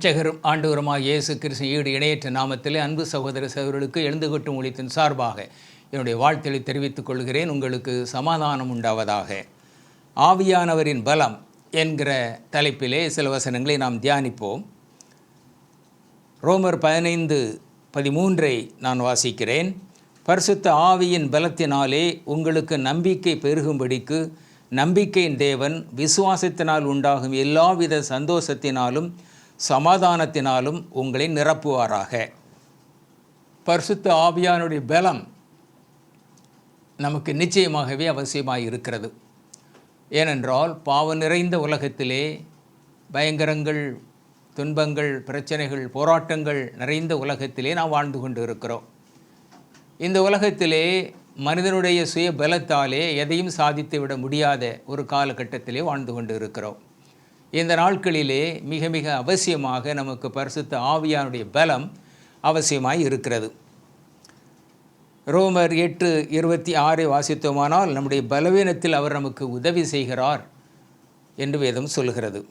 இரட்சகரும் ஆண்டவருமாகிய இயேசு கிறிஸ்து ஈடு இணையற்ற நாமத்திலே அன்பு சகோதர சகோதரர்களுக்கு எழுந்து கொட்டும் ஊழியத்தின் சார்பாக என்னுடைய வாழ்த்துக்களை தெரிவித்துக் கொள்கிறேன். உங்களுக்கு சமாதானம் உண்டாவதாக. ஆவியானவரின் பலம் என்கிற தலைப்பிலே சில வசனங்களை நாம் தியானிப்போம். ரோமர் 15:13 நான் வாசிக்கிறேன். பரிசுத்த ஆவியின் பலத்தினாலே உங்களுக்கு நம்பிக்கை பெருகும்படிக்கு நம்பிக்கையின் தேவன் விசுவாசத்தினால் உண்டாகும் எல்லாவித சந்தோஷத்தினாலும் சமாதானத்தினாலும் உங்களை நிரப்புவாராக. பரிசுத்த ஆவியானுடைய பலம் நமக்கு நிச்சயமாகவே அவசியமாக இருக்கிறது. ஏனென்றால் பாவம் நிறைந்த உலகத்திலே பயங்கரங்கள், துன்பங்கள், பிரச்சனைகள், போராட்டங்கள் நிறைந்த உலகத்திலே நாம் வாழ்ந்து கொண்டு இருக்கிறோம். இந்த உலகத்திலே மனிதனுடைய சுய பலத்தாலே எதையும் சாதித்து விட முடியாத ஒரு காலகட்டத்திலே வாழ்ந்து கொண்டு இருக்கிறோம். இந்த நாட்களிலே மிக மிக அவசியமாக நமக்கு பரிசுத்த ஆவியானுடைய பலம் அவசியமாய் இருக்கிறது. ரோமர் 8:26 வாசித்தோமானால் நம்முடைய பலவீனத்தில் அவர் நமக்கு உதவி செய்கிறார் என்று வேதம் சொல்கிறது.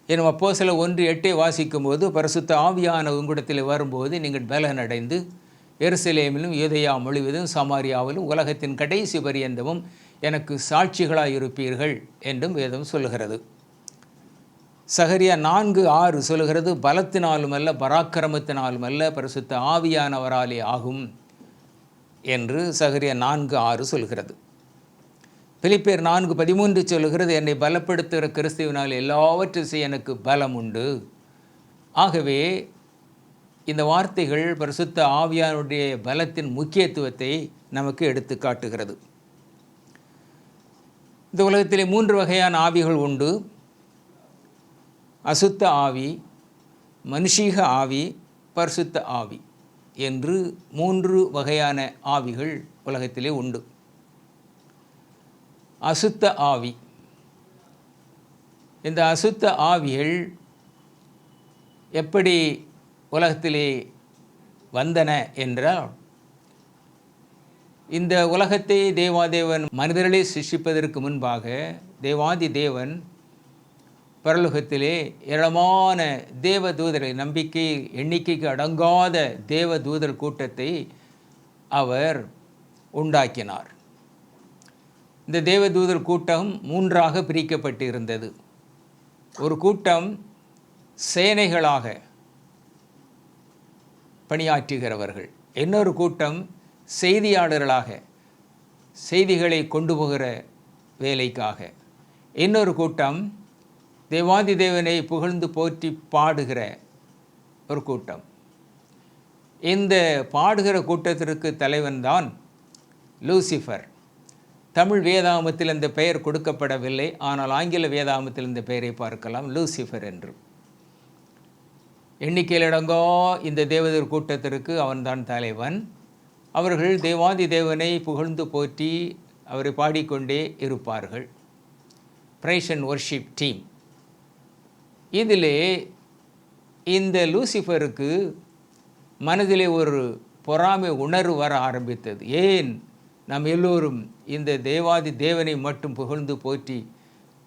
எனும் அப்போஸ்தலர் 1:8 வாசிக்கும்போது பரிசுத்த ஆவியான உங்களிடத்தில் வரும்போது நீங்கள் பலன் அடைந்து எருசலேமிலும் யூதேயா முழுவதும் சமாரியாவிலும் உலகத்தின் கடைசி பரியந்தமும் எனக்கு சாட்சிகளாக இருப்பீர்கள் என்றும் வேதம் சொல்கிறது. சகரியா 4:6 சொல்கிறது, பலத்தினாலும் அல்ல பராக்கிரமத்தினாலும் அல்ல பரிசுத்த ஆவியானவராலே ஆகும் என்று சகரியா 4:6 சொல்கிறது. பிலிப்பியர் 4:13 சொல்கிறது, என்னை பலப்படுத்துகிற கிறிஸ்துவினால் எல்லாவற்றையும் செய்ய எனக்கு பலம் உண்டு. ஆகவே இந்த வார்த்தைகள் பரிசுத்த ஆவியானுடைய பலத்தின் முக்கியத்துவத்தை நமக்கு எடுத்து காட்டுகிறது. இந்த உலகத்திலே 3 வகையான ஆவிகள் உண்டு. அசுத்த ஆவி, மனுஷீக ஆவி, பரிசுத்த ஆவி என்று 3 வகையான ஆவிகள் உலகத்திலே உண்டு. அசுத்த ஆவி, இந்த அசுத்த ஆவிகள் எப்படி உலகத்திலே வந்தன என்றால், இந்த உலகத்தை தேவாதேவன் மனிதர்களை சிருஷ்டிப்பதற்கு முன்பாக தேவாதி தேவன் பரலோகத்திலே ஏராளமான தேவ தூதரை, நம்பிக்கை எண்ணிக்கைக்கு அடங்காத தேவ தூதர் கூட்டத்தை அவர் உண்டாக்கினார். இந்த தேவ தூதர் கூட்டம் 3ஆக பிரிக்கப்பட்டு இருந்தது. ஒரு கூட்டம் சேனைகளாக பணியாற்றுகிறவர்கள், இன்னொரு கூட்டம் செய்தியாளர்களாக செய்திகளை கொண்டு போகிற வேலைக்காக, இன்னொரு கூட்டம் தேவாதி தேவனை புகழ்ந்து போற்றி பாடுகிற ஒரு கூட்டம். இந்த பாடுகிற கூட்டத்திற்கு தலைவன் தான் லூசிஃபர். தமிழ் வேதாகமத்தில் இந்த பெயர் கொடுக்கப்படவில்லை, ஆனால் ஆங்கில வேதாகமத்தில் இந்த பெயரை பார்க்கலாம், லூசிஃபர் என்று. எண்ணிக்கையில் அடங்கா இந்த தேவதூர் கூட்டத்திற்கு அவன்தான் தலைவன். அவர்கள் தேவாதி தேவனை புகழ்ந்து போற்றி அவரை பாடிக்கொண்டே இருப்பார்கள். Praise and worship team. இதிலே இந்த லூசிஃபருக்கு மனதிலே ஒரு பொறாமை உணர்வு வர ஆரம்பித்தது. ஏன் நாம் எல்லோரும் இந்த தேவாதி தேவனை மட்டும் புகழ்ந்து போற்றி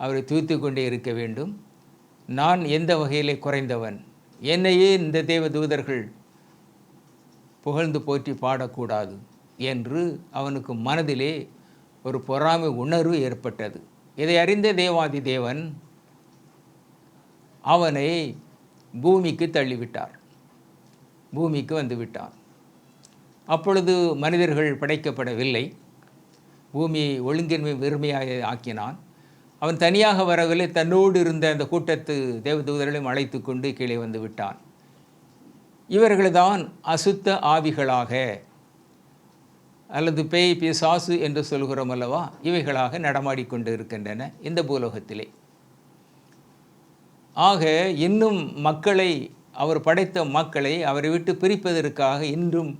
அவரை தூத்து கொண்டே இருக்க வேண்டும்? நான் எந்த வகையிலே குறைந்தவன்? என்னையே இந்த தேவ தூதர்கள் புகழ்ந்து போற்றி பாடக்கூடாது என்று அவனுக்கு மனதிலே ஒரு பொறாமை உணர்வு ஏற்பட்டது. இதை அறிந்த தேவாதி தேவன் அவனை பூமிக்கு தள்ளிவிட்டார், பூமிக்கு வந்து விட்டான். அப்பொழுது மனிதர்கள் படைக்கப்படவில்லை. பூமியை ஒழுங்கின்மை வெறுமையாக ஆக்கினான். அவன் தனியாக வரவில்லை, தன்னோடு இருந்த அந்த கூட்டத்து தேவதூதர்களையும் அழைத்து கொண்டு கீழே வந்து விட்டான். இவர்கள்தான் அசுத்த ஆவிகளாக அல்லது பேய் பிசாசு என்று சொல்கிறோம் அல்லவா, இவைகளாக நடமாடிக்கொண்டு இருக்கின்றன இந்த பூலோகத்திலே. ஆக இன்னும் மக்களை, அவர் படைத்த மக்களை அவரை விட்டு பிரிப்பதற்காக இன்றும்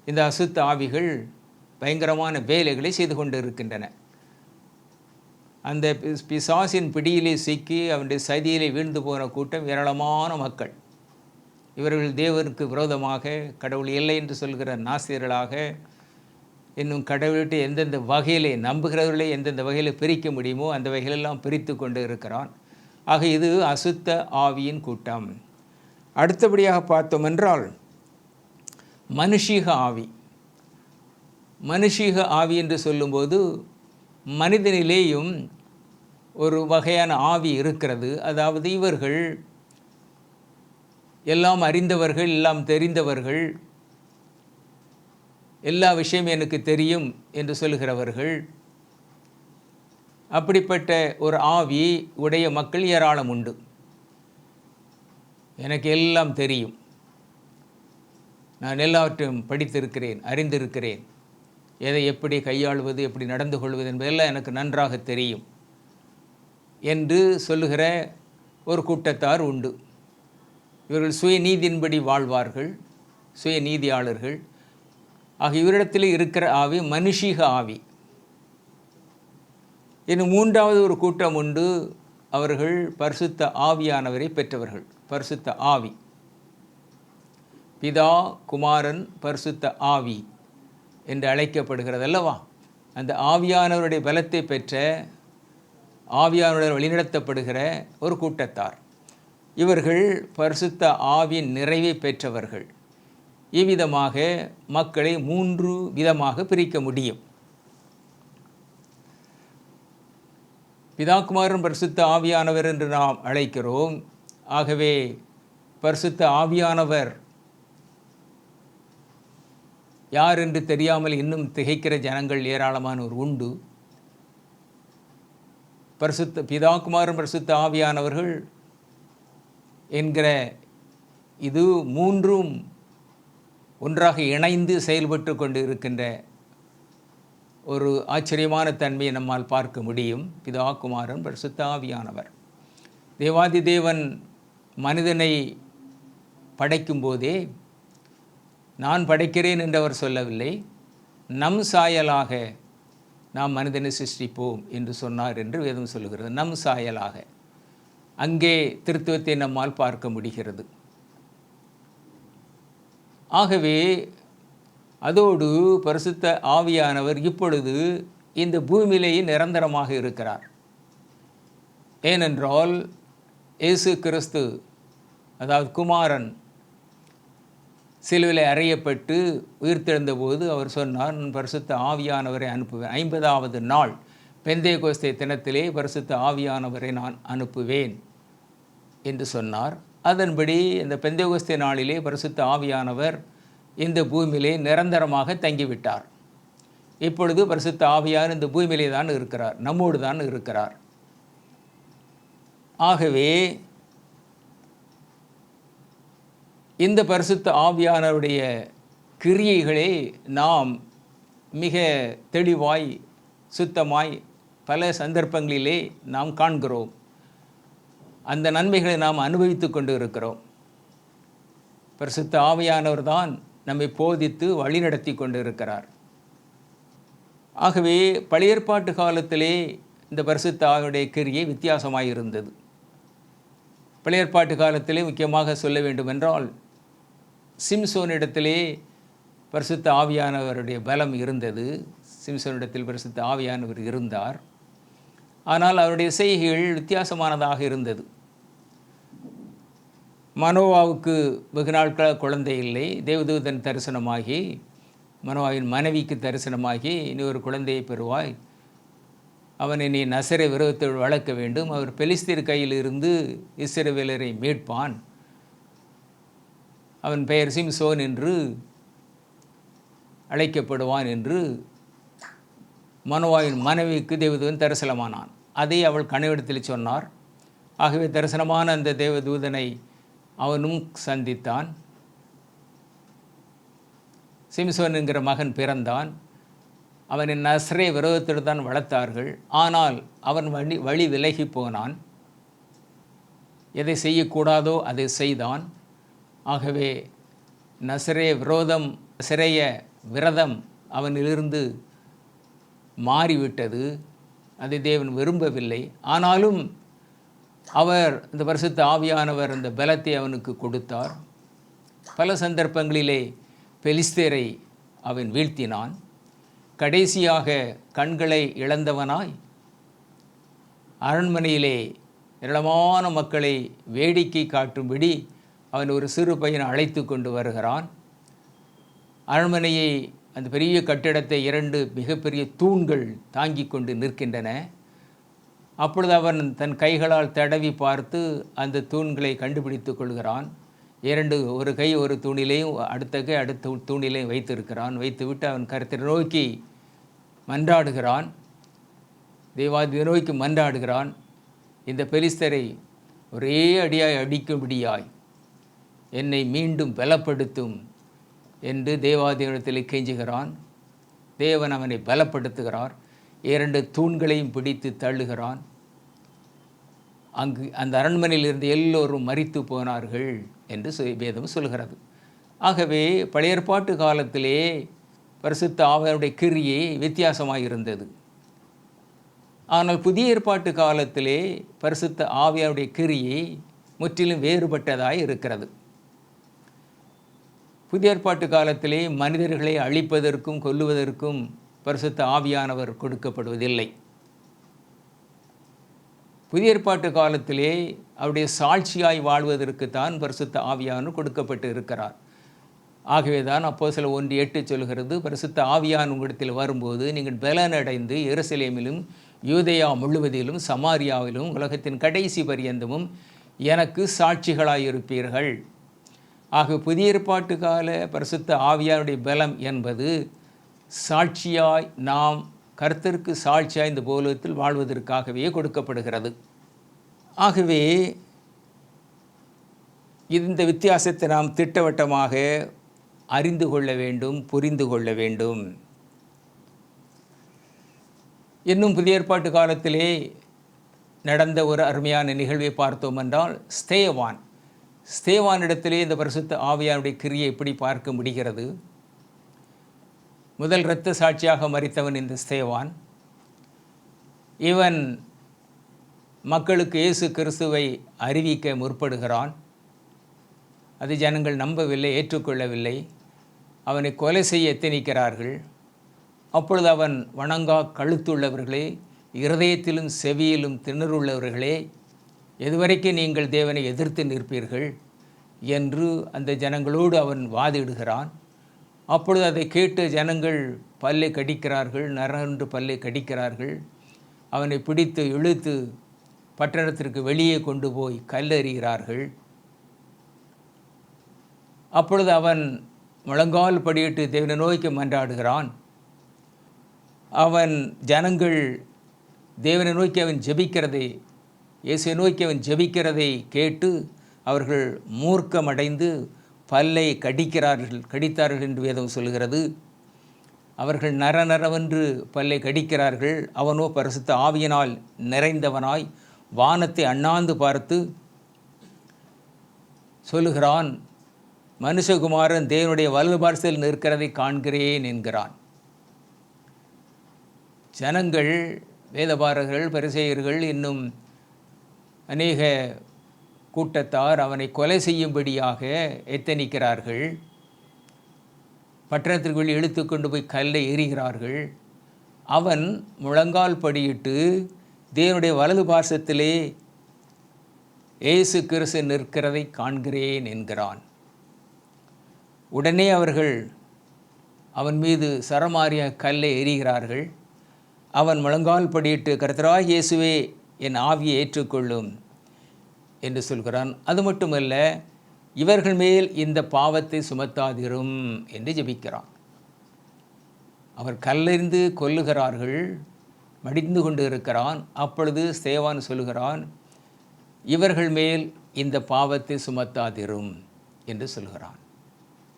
இந்த அசுத்த ஆவிகள் பயங்கரமான வேலைகளை செய்து கொண்டு இருக்கின்றன. அந்த பிசாசின் பிடியிலே சிக்கி அவனுடைய சதியிலே வீழ்ந்து போன கூட்டம் ஏராளமான மக்கள். இவர்கள் தேவனுக்கு விரோதமாக, கடவுள் இல்லை என்று சொல்கிற நாஸ்தியர்களாக, இன்னும் கடவுள்கிட்ட எந்தெந்த வகையிலே நம்புகிறவர்களை எந்தெந்த வகையில் பிரிக்க முடியுமோ அந்த வகையிலெல்லாம் பிரித்து கொண்டு இருக்கிறான். ஆக இது அசுத்த ஆவியின் கூட்டம். அடுத்தபடியாக பார்த்தோம் என்றால் மனுஷீக ஆவி. மனுஷீக ஆவி என்று சொல்லும்போது மனிதனிலேயும் ஒரு வகையான ஆவி இருக்கிறது. அதாவது இவர்கள் எல்லாம் அறிந்தவர்கள், எல்லாம் தெரிந்தவர்கள், எல்லா விஷயம் எனக்கு தெரியும் என்று சொல்கிறவர்கள். அப்படிப்பட்ட ஒரு ஆவி உடைய மக்கள் ஏராளம் உண்டு. எனக்கு எல்லாம் தெரியும், நான் எல்லாவற்றையும் படித்திருக்கிறேன், அறிந்திருக்கிறேன், எதை எப்படி கையாளுவது, எப்படி நடந்து கொள்வது என்பதெல்லாம் எனக்கு நன்றாக தெரியும் என்று சொல்லுகிற ஒரு கூட்டத்தார் உண்டு. இவர்கள் சுயநீதியின்படி வாழ்வார்கள், சுயநீதியாளர்கள். ஆக இவரிடத்தில் இருக்கிற ஆவி மனுஷீக ஆவி. இன்னும் மூன்றாவது ஒரு கூட்டம் உண்டு. அவர்கள் பரிசுத்த ஆவியானவரை பெற்றவர்கள். பரிசுத்த ஆவி, பிதா, குமாரன், பரிசுத்த ஆவி என்று அழைக்கப்படுகிறது அல்லவா? அந்த ஆவியானவருடைய பலத்தை பெற்ற, ஆவியானவருடன் வழிநடத்தப்படுகிற ஒரு கூட்டத்தார். இவர்கள் பரிசுத்த ஆவியின் நிறைவை பெற்றவர்கள். இவ்விதமாக மக்களை 3 விதமாக பிரிக்க முடியும். பிதாகுமாரன் பரிசுத்த ஆவியானவர் என்று நாம் அழைக்கிறோம். ஆகவே பரிசுத்த ஆவியானவர் யார் என்று தெரியாமல் இன்னும் திகைக்கிற ஜனங்கள் ஏராளமானோர் உண்டு. பிதாகுமாரன் பரிசுத்த ஆவியானவர்கள் என்கிற இது 3ம் ஒன்றாக இணைந்து செயல்பட்டு கொண்டு இருக்கின்ற ஒரு ஆச்சரியமான தன்மையை நம்மால் பார்க்க முடியும். பிதா, குமாரன், பரிசுத்த ஆவியானவர். தேவாதி தேவன் மனிதனை படைக்கும்போதே நான் படைக்கிறேன் என்று அவர் சொல்லவில்லை, நம் சாயலாக நாம் மனிதனை சிருஷ்டிப்போம் என்று சொன்னார் என்று வேதம் சொல்லுகிறது. நம் சாயலாக அங்கே திருத்துவத்தை நம்மால் பார்க்க முடிகிறது. ஆகவே அதோடு பரிசுத்த ஆவியானவர் இப்பொழுது இந்த பூமியிலேயே நிரந்தரமாக இருக்கிறார். ஏனென்றால் இயேசு கிறிஸ்து, அதாவது குமாரன், சிலுவையில் அறையப்பட்டு உயிர்த்தெழுந்த போது அவர் சொன்னார், நான் பரிசுத்த ஆவியானவரை அனுப்புவேன். 50வது நாள் பெந்தேகோஸ்தே தினத்திலே பரிசுத்த ஆவியானவரை நான் அனுப்புவேன் என்று சொன்னார். அதன்படி இந்த பெந்தேகோஸ்தே நாளிலே பரிசுத்த ஆவியானவர் இந்த பூமியிலே நிரந்தரமாக தங்கிவிட்டார். இப்பொழுது பரிசுத்த ஆவியார் இந்த பூமியிலே தான் இருக்கிறார், நம்மோடு தான் இருக்கிறார். ஆகவே இந்த பரிசுத்த ஆவியானவருடைய கிரியைகளை நாம் மிக தெளிவாய், சுத்தமாய் பல சந்தர்ப்பங்களிலே நாம் காண்கிறோம். அந்த நன்மைகளை நாம் அனுபவித்து கொண்டு இருக்கிறோம். பரிசுத்த ஆவியானவர் தான் நம்மை போதித்து வழிநடத்தி கொண்டு இருக்கிறார். ஆகவே பழைய ஏற்பாட்டு காலத்திலே இந்த பரிசுத்த ஆவியுடைய கிரியை வித்தியாசமாக இருந்தது. பழைய ஏற்பாட்டு காலத்திலே முக்கியமாக சொல்ல வேண்டுமென்றால் சிம்சோனிடத்திலே பரிசுத்த ஆவியானவருடைய பலம் இருந்தது. சிம்சோனிடத்தில் பரிசுத்த ஆவியானவர் இருந்தார். ஆனால் அவருடைய செய்கைகள் வித்தியாசமானதாக இருந்தது. மனோவாவுக்கு வெகு நாட்களாக குழந்தை இல்லை. தேவதூதன் தரிசனமாகி மனோவாவின் மனைவிக்கு தரிசனமாகி, இனி ஒரு குழந்தையை பெறுவாய், அவனை நீ நசரே விரோதத்தில் வளர்க்க வேண்டும், அவர் பெலிஸ்தீர் கையில் இருந்து இஸ்ரவேலரை மீட்பான், அவன் பெயர் சிம்சோன் என்று அழைக்கப்படுவான் என்று மனோவாவின் மனைவிக்கு தேவதூதன் தரிசனமானான். அதை அவள் கனவிடத்தில் சொன்னார். ஆகவே தரிசனமான அந்த தேவதூதனை அவனும் சந்தித்தான். சிம்சோன் என்கிற மகன் பிறந்தான். அவனை நசரே விரோதத்தில் தான் வளர்த்தார்கள். ஆனால் அவன் வழி விலகி போனான். எதை செய்யக்கூடாதோ அதை செய்தான். ஆகவே நசரே சிறைய விரதம் அவனிலிருந்து மாறிவிட்டது. அதை தேவன் விரும்பவில்லை. ஆனாலும் அவர் இந்த பரிசுத்த ஆவியானவர் அந்த பலத்தை அவனுக்கு கொடுத்தார். பல சந்தர்ப்பங்களிலே பெலிஸ்தேரை அவன் வீழ்த்தினான். கடைசியாக கண்களை இழந்தவனாய் அரண்மனையிலே ஏராளமான மக்களை வேடிக்கை காட்டும்படி அவன் ஒரு சிறு பையனை அழைத்து கொண்டு வருகிறான். அரண்மனையை, அந்த பெரிய கட்டிடத்தை 2 மிகப்பெரிய தூண்கள் தாங்கி கொண்டு நிற்கின்றன. அப்பொழுது அவன் தன் கைகளால் தடவி பார்த்து அந்த தூண்களை கண்டுபிடித்து கொள்கிறான். 2 ஒரு கை ஒரு தூணிலையும் அடுத்த கை அடுத்த தூணிலையும் வைத்திருக்கிறான். வைத்துவிட்டு அவன் கர்த்தரை நோக்கி மன்றாடுகிறான். தேவாதி நோக்கி மன்றாடுகிறான். இந்த பெலிஸ்தரை ஒரே அடியாய் அடிக்கும்படியாய் என்னை மீண்டும் பலப்படுத்தும் என்று தேவாதியிடத்தில் கெஞ்சுகிறான். தேவன் அவனை பலப்படுத்துகிறார். 2 தூண்களையும் பிடித்து தள்ளுகிறான். அங்கு அந்த அரண்மனையில் இருந்து எல்லோரும் மரித்து போனார்கள் என்று வேதம் சொல்கிறது. ஆகவே பழைய ஏற்பாட்டு காலத்திலே பரிசுத்த ஆவியானுடைய கிரியை வித்தியாசமாக இருந்தது. ஆனால் புதிய ஏற்பாட்டு காலத்திலே பரிசுத்த ஆவியானுடைய கிரியை முற்றிலும் வேறுபட்டதாய் இருக்கிறது. புதிய ஏற்பாட்டு காலத்திலே மனிதர்களை அழிப்பதற்கும் கொல்லுவதற்கும் பரிசுத்த ஆவியானவர் கொடுக்கப்படுவதில்லை. புதிய ஏற்பாட்டு காலத்திலே அவருடைய சாட்சியாய் வாழ்வதற்குத்தான் பரிசுத்த ஆவியானவர் கொடுக்கப்பட்டு இருக்கிறார். ஆகவே தான் அப்போஸ்தலர் 1:8 சொல்கிறது, பரிசுத்த ஆவியான் உங்களிடத்தில் வரும்போது நீங்கள் பலனடைந்து எருசலேமிலும் யூதேயா முழுவதிலும் சமாரியாவிலும் உலகத்தின் கடைசி பரியந்தமும் எனக்கு சாட்சிகளாயிருப்பீர்கள். ஆக புதிய ஏற்பாட்டு கால பரிசுத்த ஆவியானுடைய பலம் என்பது சாட்சியாய் நாம் கர்த்தருக்கு சாட்சியாய் இந்த பூலோகத்தில் வாழ்வதற்காகவே கொடுக்கப்படுகிறது. ஆகவே இந்த வித்தியாசத்தை நாம் திட்டவட்டமாக அறிந்து கொள்ள வேண்டும், புரிந்து கொள்ள வேண்டும். இன்னும் புதிய ஏற்பாட்டு காலத்திலே நடந்த ஒரு அருமையான நிகழ்வை பார்த்தோம் என்றால் ஸ்தேவானிடத்திலே இந்த பரிசுத்த ஆவியானுடைய கிரியை எப்படி பார்க்க முடிகிறது? முதல் இரத்த சாட்சியாக மரித்தவன் இந்த ஸ்தேவான். இவன் மக்களுக்கு இயேசு கிறிஸ்துவை அறிவிக்க முற்படுகிறான். அது ஜனங்கள் நம்பவில்லை, ஏற்றுக்கொள்ளவில்லை. அவனை கொலை செய்ய எத்தனிக்கிறார்கள். அப்பொழுது அவன் வணங்கா கழுத்துள்ளவர்களே, இருதயத்திலும் செவியிலும் திணறுள்ளவர்களே, எதுவரைக்கும் நீங்கள் தேவனை எதிர்த்து நிற்பீர்கள் என்று அந்த ஜனங்களோடு அவன் வாதிடுகிறான். அப்பொழுது அதை கேட்டு ஜனங்கள் பல்லை கடிக்கிறார்கள், நரன்று பல்லை கடிக்கிறார்கள். அவனை பிடித்து இழுத்து பட்டணத்திற்கு வெளியே கொண்டு போய் கல்லெறிகிறார்கள். அப்பொழுது அவன் முழங்கால் படியிட்டு தேவனை நோக்கி மன்றாடுகிறான். அவன் ஜனங்கள் தேவனை நோக்கி அவன் ஜெபிக்கிறதை, இயேசுவை நோக்கி அவன் ஜெபிக்கிறதை கேட்டு அவர்கள் மூர்க்கமடைந்து பல்லை கடித்தார்கள் என்று வேதம் சொல்கிறது. அவர்கள் நரநரவென்று பல்லை கடிக்கிறார்கள். அவனோ பரிசுத்த ஆவியினால் நிறைந்தவனாய் வானத்தை அண்ணாந்து பார்த்து சொல்லுகிறான், மனுஷகுமாரன் தேவனுடைய வலது பார்சல் நிற்கிறதை காண்கிறேன் என்கிறான். ஜனங்கள், வேதபாரகர்கள், பரிசேயர்கள், இன்னும் அநேக கூட்டத்தார் அவனை கொலை செய்யும்படியாக எத்தனிக்கிறார்கள். பட்டணத்திற்கு இழுத்து கொண்டு போய் கல்லை எறிகிறார்கள். அவன் முழங்கால் படியிட்டு தேவனுடைய வலது பார்சத்திலே இயேசு கிறிஸ்து நிற்கிறதை காண்கிறேன் என்கிறான். உடனே அவர்கள் அவன் மீது சரமாரியா கல்லை எறிகிறார்கள். அவன் முழங்கால் படியிட்டு, கர்த்தராகிய இயேசுவே என் ஆவியை ஏற்றுக்கொள்ளும் என்று சொல்கிறான். அது மட்டுமல்ல, இவர்கள் மேல் இந்த பாவத்தை சுமத்தாதிரும் என்று ஜெபிக்கிறான். அவர் கல்லெறிந்து கொல்லுகிறார்கள், மடிந்து கொண்டு இருக்கிறான். அப்பொழுது ஸ்தேவான் சொல்கிறான், இவர்கள் மேல் இந்த பாவத்தை சுமத்தாதிரும் என்று சொல்கிறான்.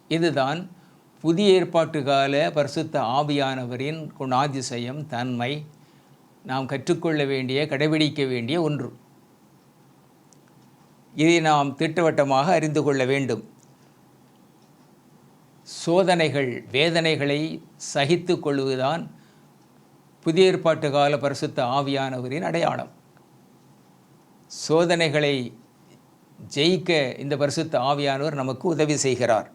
இதுதான் புதிய ஏற்பாட்டு கால பரிசுத்த ஆவியானவரின் குணாதிசயம், தன்மை, நாம் கற்றுக்கொள்ள வேண்டிய, கடைபிடிக்க வேண்டிய ஒன்று. இதை நாம் திட்டவட்டமாக அறிந்து கொள்ள வேண்டும். சோதனைகள், வேதனைகளை சகித்து கொள்வதுதான் புதிய ஏற்பாட்டு கால பரிசுத்த ஆவியானவரின் அடையாளம். சோதனைகளை ஜெயிக்க இந்த பரிசுத்த ஆவியானவர் நமக்கு உதவி செய்கிறார்.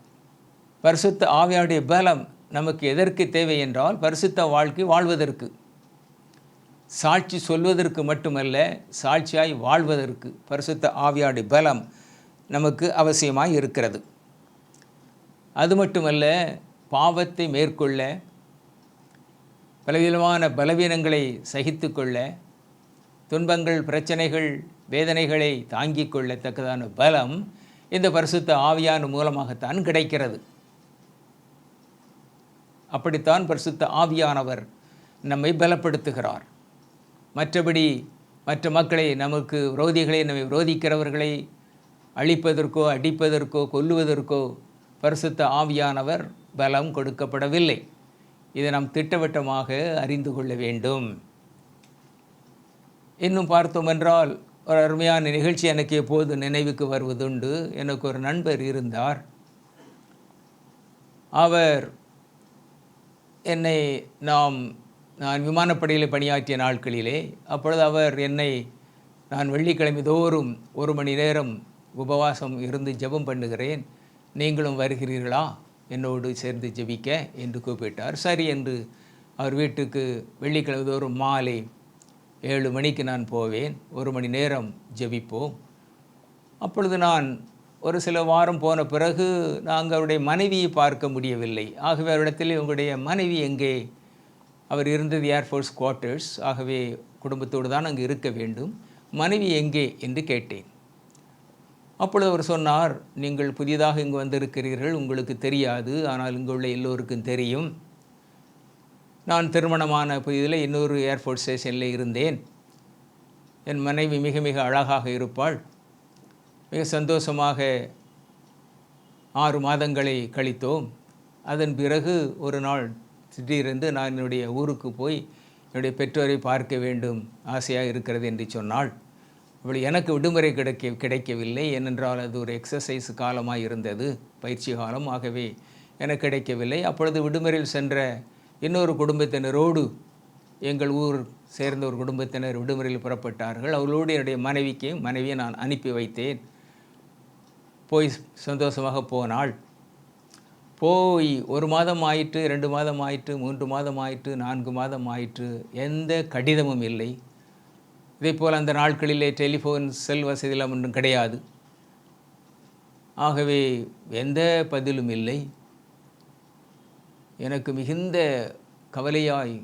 பரிசுத்த ஆவியானுடைய பலம் நமக்கு எதற்கு தேவை என்றால், பரிசுத்த வாழ்க்கை வாழ்வதற்கு. சாட்சி சொல்வதற்கு மட்டுமல்ல, சாட்சியாய் வாழ்வதற்கு பரிசுத்த ஆவியானுடைய பலம் நமக்கு அவசியமாய் இருக்கிறது. அது மட்டுமல்ல, பாவத்தை மேற்கொள்ள, பலவிதமான பலவீனங்களை சகித்து கொள்ள, துன்பங்கள், பிரச்சனைகள், வேதனைகளை தாங்கிக் கொள்ளத்தக்கதான பலம் இந்த பரிசுத்த ஆவியான மூலமாகத்தான் கிடைக்கிறது. அப்படித்தான் பரிசுத்த ஆவியானவர் நம்மை பலப்படுத்துகிறார். மற்றபடி மற்ற மக்களை, நமக்கு விரோதிகளை, நம்மை விரோதிக்கிறவர்களை அழிப்பதற்கோ அடிப்பதற்கோ கொல்லுவதற்கோ பரிசுத்த ஆவியானவர் பலம் கொடுக்கப்படவில்லை. இதை நாம் திட்டவட்டமாக அறிந்து கொள்ள வேண்டும். இன்னும் பார்த்தோம் என்றால், ஒரு அருமையான நிகழ்ச்சி எனக்கு எப்போது நினைவுக்கு வருவதுண்டு. எனக்கு ஒரு நண்பர் இருந்தார். அவர் என்னை நான் விமானப்படையில் பணியாற்றிய நாட்களிலே, அப்பொழுது அவர் என்னை, நான் வெள்ளிக்கிழமை தோறும் 1 மணி நேரம் உபவாசம் இருந்து ஜெபம் பண்ணுகிறேன், நீங்களும் வருகிறீர்களா என்னோடு சேர்ந்து ஜெபிக்க என்று கூப்பிட்டார். சரி என்று அவர் வீட்டுக்கு வெள்ளிக்கிழமை தோறும் மாலை 7 மணிக்கு நான் போவேன். 1 மணி நேரம் ஜெபிப்போம். அப்பொழுது நான் ஒரு சில வாரம் போன பிறகு நாங்கள் அவருடைய மனைவியை பார்க்க முடியவில்லை. ஆகவே அவரிடத்தில், உங்களுடைய மனைவி எங்கே? அவர் இருந்தது ஏர்ஃபோர்ஸ் குவார்ட்டர்ஸ். ஆகவே குடும்பத்தோடு தான் அங்கு இருக்க வேண்டும். மனைவி எங்கே என்று கேட்டேன். அப்பொழுது அவர் சொன்னார், நீங்கள் புதிதாக இங்கு வந்திருக்கிறீர்கள், உங்களுக்கு தெரியாது, ஆனால் இங்கு உள்ள எல்லோருக்கும் தெரியும். நான் திருமணமான புதிதில் இன்னொரு ஏர்ஃபோர்ஸ் ஸ்டேஷனில் இருந்தேன். என் மனைவி மிக மிக அழகாக இருப்பாள். மிக சந்தோஷமாக 6 மாதங்களை கழித்தோம். அதன் பிறகு ஒரு நாள் திடீரென்று நான் என்னுடைய ஊருக்கு போய் என்னுடைய பெற்றோரை பார்க்க வேண்டும், ஆசையாக இருக்கிறது என்று சொன்னாள். அப்படி எனக்கு விடுமுறை கிடைக்கவில்லை. ஏனென்றால் அது ஒரு எக்ஸசைஸ் காலமாக இருந்தது, பயிற்சி காலம். ஆகவே எனக்கு கிடைக்கவில்லை. அப்பொழுது விடுமுறையில் சென்ற இன்னொரு குடும்பத்தினரோடு, எங்கள் ஊர் சேர்ந்த ஒரு குடும்பத்தினர் விடுமுறையில் புறப்பட்டார்கள். அவர்களோடு என்னுடைய மனைவியை நான் அனுப்பி வைத்தேன். போய் சந்தோஷமாக போனாள். போய் 1 மாதம் ஆயிற்று, 2 மாதம் ஆயிற்று, 3 மாதம் ஆயிற்று, 4 மாதம் ஆயிற்று. எந்த கடிதமும் இல்லை. இதேபோல் அந்த நாட்களிலே டெலிஃபோன், செல் வசதியெல்லாம் ஒன்றும் கிடையாது. ஆகவே எந்த பதிலும் இல்லை. எனக்கு மிகுந்த கவலையாய்,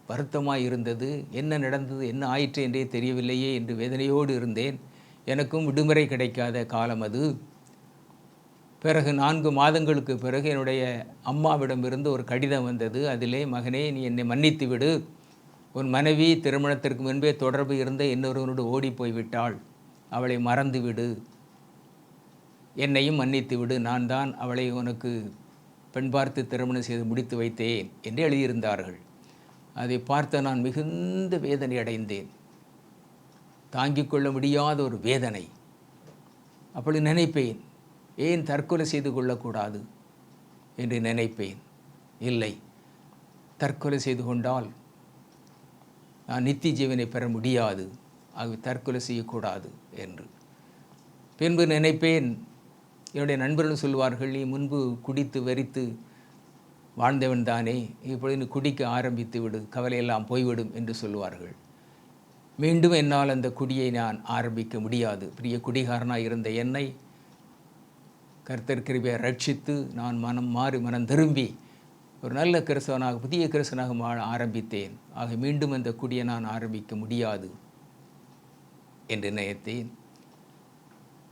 வருத்தமாய் இருந்தது. என்ன நடந்தது, என்ன ஆயிற்று என்றே தெரியவில்லையே என்று வேதனையோடு இருந்தேன். எனக்கும் விடுமுறை கிடைக்காத காலம் அது. பிறகு 4 மாதங்களுக்கு பிறகு என்னுடைய அம்மாவிடமிருந்து ஒரு கடிதம் வந்தது. அதிலே, மகனே, நீ என்னை மன்னித்து விடு. உன் மனைவி திருமணத்திற்கு முன்பே தொடர்பு இருந்த இன்னொருவனோடு ஓடி போய்விட்டாள். அவளை மறந்து விடு. என்னையும் மன்னித்து விடு. நான் தான் அவளை உனக்கு பெண் பார்த்து திருமணம் செய்து முடித்து வைத்தேன் என்று எழுதியிருந்தார்கள். அதை பார்த்த நான் மிகுந்த வேதனை அடைந்தேன். தாங்கிக் கொள்ள முடியாத ஒரு வேதனை. அப்படி நினைப்பேன், ஏன் தற்கொலை செய்து கொள்ளக்கூடாது என்று நினைப்பேன். இல்லை, தற்கொலை செய்து கொண்டால் நான் நித்திய ஜீவனை பெற முடியாது, ஆகவே தற்கொலை செய்யக்கூடாது என்று. பின்பு நினைப்பேன், என்னுடைய நண்பர்கள் சொல்வார்கள், நீ முன்பு குடித்து வெறித்து வாழ்ந்தவன் தானே, இப்பொழுது நீ குடிக்க ஆரம்பித்து விடு, கவலையெல்லாம் போய்விடும் என்று சொல்வார்கள். மீண்டும் என்னால் அந்த குடியை நான் ஆரம்பிக்க முடியாது. பெரிய குடிகாரனாக இருந்த என்னை கர்த்தர் கிருபையை ரட்சித்து நான் மனம் திரும்பி ஒரு நல்ல கிறிஸ்தவனாக, புதிய கிறிஸ்தவனாக வாழ ஆரம்பித்தேன். ஆக மீண்டும் அந்த குடியை நான் ஆரம்பிக்க முடியாது என்று நினைத்தேன்.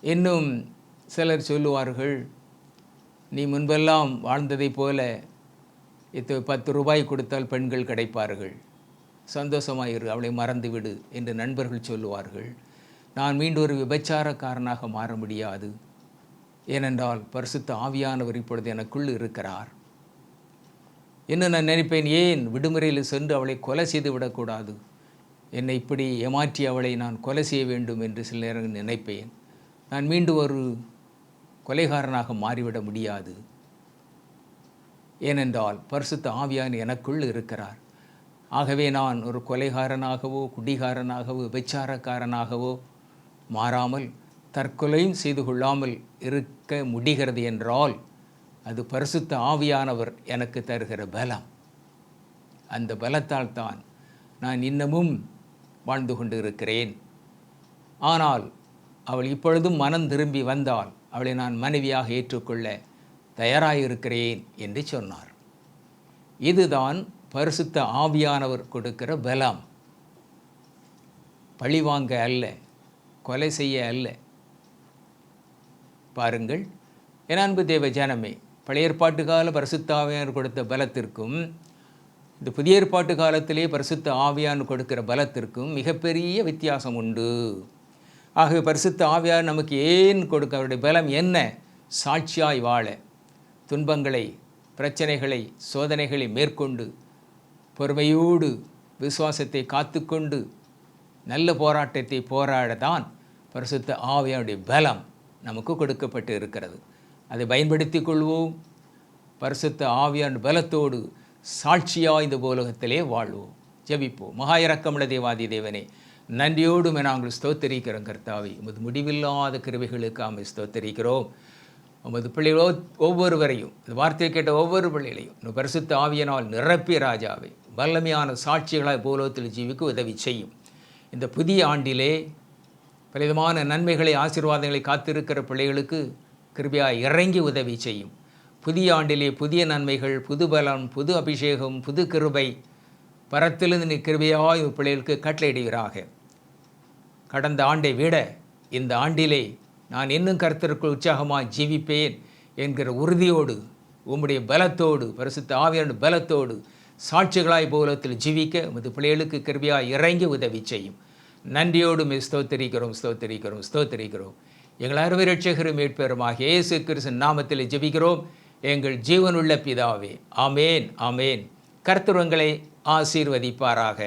இன்னும் சிலர் சொல்லுவார்கள், நீ முன்பெல்லாம் வாழ்ந்ததைப் போல 10 ரூபாய் கொடுத்தால் பெண்கள் கிடைப்பார்கள், சந்தோஷமாயிரு, அவளை மறந்துவிடு என்று நண்பர்கள் சொல்லுவார்கள். நான் மீண்டும் ஒரு விபச்சாரக்காரனாக மாற முடியாது. ஏனென்றால் பரிசுத்த ஆவியானவர் இப்பொழுது எனக்குள் இருக்கிறார். இன்னும் நான் நினைப்பேன், ஏன் விடுமுறையில் சென்று அவளை கொலை செய்து விடக்கூடாது, என்னை இப்படி ஏமாற்றி அவளை நான் கொலை செய்ய வேண்டும் என்று சில நேரங்கள் நினைப்பேன். நான் மீண்டும் ஒரு கொலைகாரனாக மாறிவிட முடியாது. ஏனென்றால் பரிசுத்த ஆவியானவர் எனக்குள் இருக்கிறார். ஆகவே நான் ஒரு கொலைகாரனாகவோ, குடிகாரனாகவோ, விபச்சாரக்காரனாகவோ மாறாமல் தற்கொலையும் செய்து கொள்ளாமல் இருக்க முடிகிறது என்றால் அது பரிசுத்த ஆவியானவர் எனக்கு தருகிற பலம். அந்த பலத்தால் தான் நான் இன்னமும் வாழ்ந்து கொண்டு இருக்கிறேன். ஆனால் அவள் இப்பொழுதும் மனம் திரும்பி வந்தால் அவளை நான் மனைவியாக ஏற்றுக்கொள்ள தயாராயிருக்கிறேன் என்று சொன்னார். இதுதான் பரிசுத்த ஆவியானவர் கொடுக்கிற பலம். பழிவாங்க அல்ல, கொலை செய்ய அல்ல. பாருங்கள், என் அன்பு தேவ ஜனமே, பழைய ஏற்பாட்டு கால பரிசுத்த ஆவியானவர் கொடுத்த பலத்திற்கும் இந்த புதிய ஏற்பாட்டு காலத்திலே பரிசுத்த ஆவியானவர் கொடுக்கிற பலத்திற்கும் மிகப்பெரிய வித்தியாசம் உண்டு. ஆகவே பரிசுத்த ஆவியானவர் நமக்கு ஏன் கொடுக்க, அவருடைய பலம் என்ன? சாட்சியாய் வாழ, துன்பங்களை, பிரச்சனைகளை, சோதனைகளை மேற்கொண்டு பொறுமையோடு விசுவாசத்தை காத்துக்கொண்டு நல்ல போராட்டத்தை போராடத்தான் பரிசுத்த ஆவியானுடைய பலம் நமக்கு கொடுக்கப்பட்டு இருக்கிறது. அதை பயன்படுத்தி கொள்வோம். பரிசுத்த ஆவியான பலத்தோடு சாட்சியாக இந்த உலகத்திலே வாழ்வோம். ஜெபிப்போம். மகா இரக்கமுள்ள தேவாதி தேவனே, நன்றியோடு நாங்கள் ஸ்தோத்தரிக்கிறோம் கர்த்தாவே. உமது முடிவில்லாத கிருபைகளுக்கு ஆமை ஸ்தோத்தரிக்கிறோம். உமது பிள்ளைகளோ ஒவ்வொருவரையும், இந்த வார்த்தையை கேட்ட ஒவ்வொரு பிள்ளைகளையும் இந்த பரிசுத்த ஆவியினால் நிரப்பிய ராஜாவை வல்லமையான சாட்சிகளாய் பூலோகத்தில் ஜீவிக்க உதவி செய்யும். இந்த புதிய ஆண்டிலே பலவிதமான நன்மைகளை, ஆசீர்வாதங்களை காத்திருக்கிற பிள்ளைகளுக்கு கிருபையாய் இறங்கி உதவி செய்யும். புதிய ஆண்டிலே புதிய நன்மைகள், புது பலம், புது அபிஷேகம், புது கிருபை பரத்திலிருந்து நீ கிருபையாய் பிள்ளைகளுக்கு கட்டளையிடுவீராக. கடந்த ஆண்டை விட இந்த ஆண்டிலே நான் இன்னும் கர்த்தருக்குள் உற்சாகமாக ஜீவிப்பேன் என்கிற உறுதியோடு, உம்முடைய பலத்தோடு, பரிசுத்த ஆவியான பலத்தோடு சாட்சிகளாய் பூலோகத்தில் ஜீவிக்க உமது பிள்ளைகளுக்கு கிருபையாய் இறங்கி உதவி செய்யும். நன்றியோடு ஸ்தோத்தரிக்கிறோம், ஸ்தோத்தரிக்கிறோம், ஸ்தோத்தரிக்கிறோம். எங்கள் அருமை இரட்சகரும் மீட்பெருமாக இயேசு கிறிஸ்துவின் நாமத்தில் ஜெபிக்கிறோம் எங்கள் ஜீவனுள்ள பிதாவே. ஆமேன், ஆமேன். கர்த்தர் உங்களை ஆசீர்வதிப்பாராக.